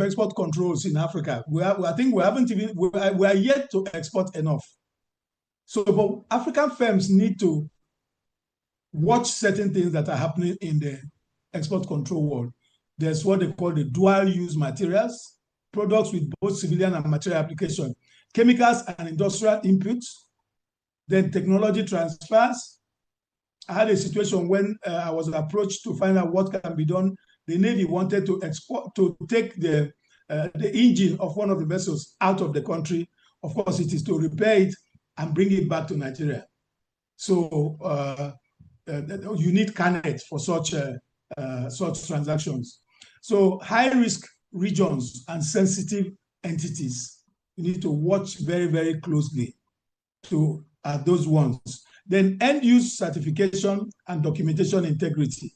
export controls in Africa. I think we haven't even, we are yet to export enough. So, but African firms need to watch certain things that are happening in the export control world. There's what they call the dual-use materials, products with both civilian and material application, chemicals and industrial inputs, then technology transfers. I had a situation when I was approached to find out what can be done. The Navy wanted to export, to take the engine of one of the vessels out of the country. Of course, it is to repair it and bring it back to Nigeria. So you need carnet for such transactions. So high-risk regions and sensitive entities, you need to watch very, very closely to those ones. Then end-use certification and documentation integrity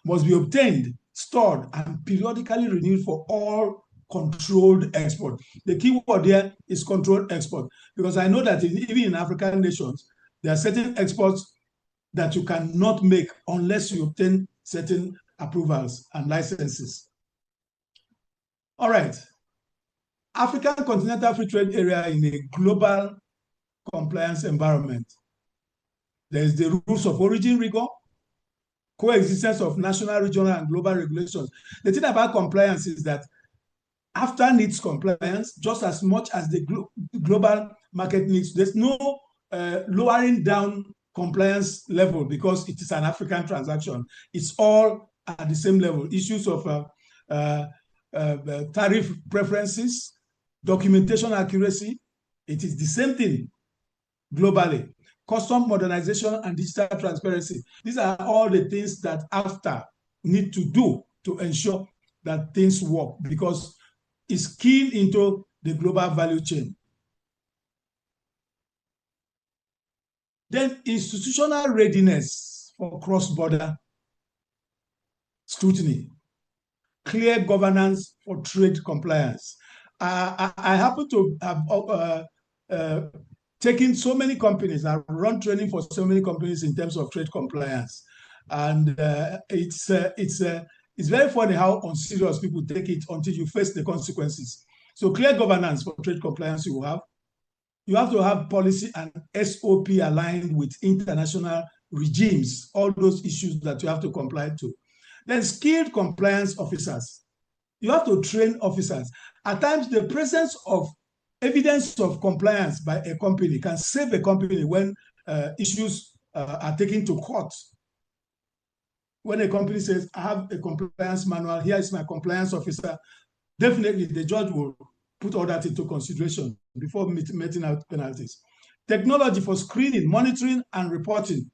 must be obtained, stored, and periodically renewed for all controlled export. The key word there is controlled export, because I know that even in African nations, there are certain exports that you cannot make unless you obtain certain approvals and licenses. All right. African Continental Free Trade Area in a global compliance environment. There is the rules of origin rigor, coexistence of national, regional, and global regulations. The thing about compliance is that after needs compliance, just as much as the global market needs, there's no lowering down compliance level because it is an African transaction. It's all at the same level. Issues of tariff preferences, documentation accuracy, it is the same thing globally. Custom modernization and digital transparency. These are all the things that AFTA need to do to ensure that things work, because it's keyed into the global value chain. Then institutional readiness for cross-border scrutiny, clear governance for trade compliance. I happen to have taken so many companies, I've run training for so many companies in terms of trade compliance. And it's very funny how unserious people take it until you face the consequences. So clear governance for trade compliance you have. You have to have policy and SOP aligned with international regimes, all those issues that you have to comply to. Then skilled compliance officers. You have to train officers. At times, the presence of evidence of compliance by a company can save a company when issues are taken to court. When a company says, I have a compliance manual, here is my compliance officer, definitely the judge will put all that into consideration before meting out penalties. Technology for screening, monitoring, and reporting.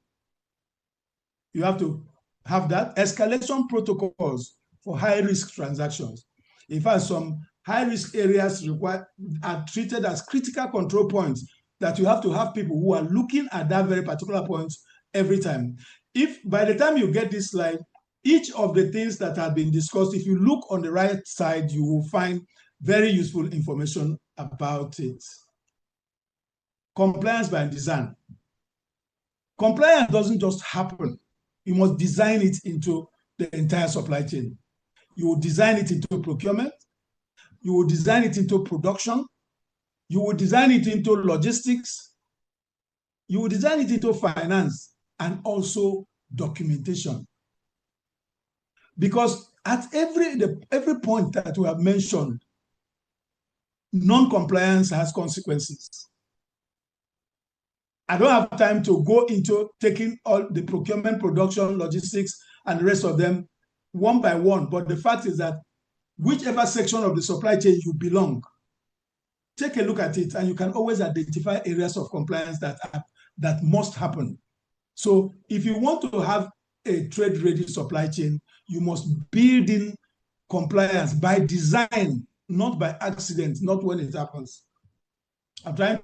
You have to have that. Escalation protocols for high-risk transactions. In fact, some high-risk areas are treated as critical control points that you have to have people who are looking at that very particular point every time. If by the time you get this slide, each of the things that have been discussed, if you look on the right side, you will find very useful information about it. Compliance by design. Compliance doesn't just happen. You must design it into the entire supply chain. You will design it into procurement. You will design it into production. You will design it into logistics. You will design it into finance and also documentation. Because at every point that we have mentioned, non-compliance has consequences. I don't have time to go into taking all the procurement, production, logistics, and the rest of them one by one. But the fact is that whichever section of the supply chain you belong, take a look at it, and you can always identify areas of compliance that must happen. So if you want to have a trade-ready supply chain, you must build in compliance by design, not by accident, not when it happens. I'm trying